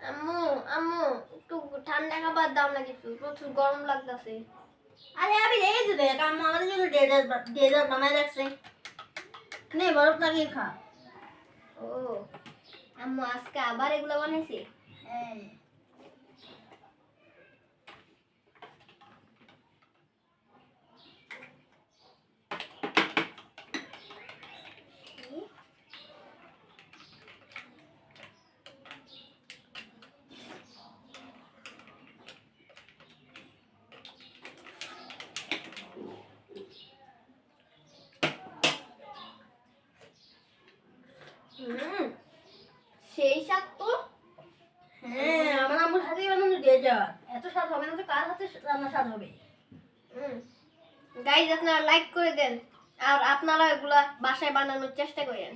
আম্মু আম্মু একটু ঠান্ডা খাবার দাও না, কিছু প্রচুর গরম লাগতেছে। আরে আমি রেখে দিবে কারণ আমাদের জন্য ডেজার্ট বানায় রাখছে। নে বরফ লাগিয়ে খা। ও আম্মু আজকে আবার এগুলো বানাইছে? হ্যাঁ। সেই স্বাদ তো। হ্যাঁ, আমার আম্মুর হাতেই বানানো ডেজার্ট। এত স্বাদ হবে না তো কার হাতে রান্না স্বাদ হবে? গাইজ আপনারা লাইক করে দেন আর আপনারা এগুলা বাসায় বানানোর চেষ্টা করেন।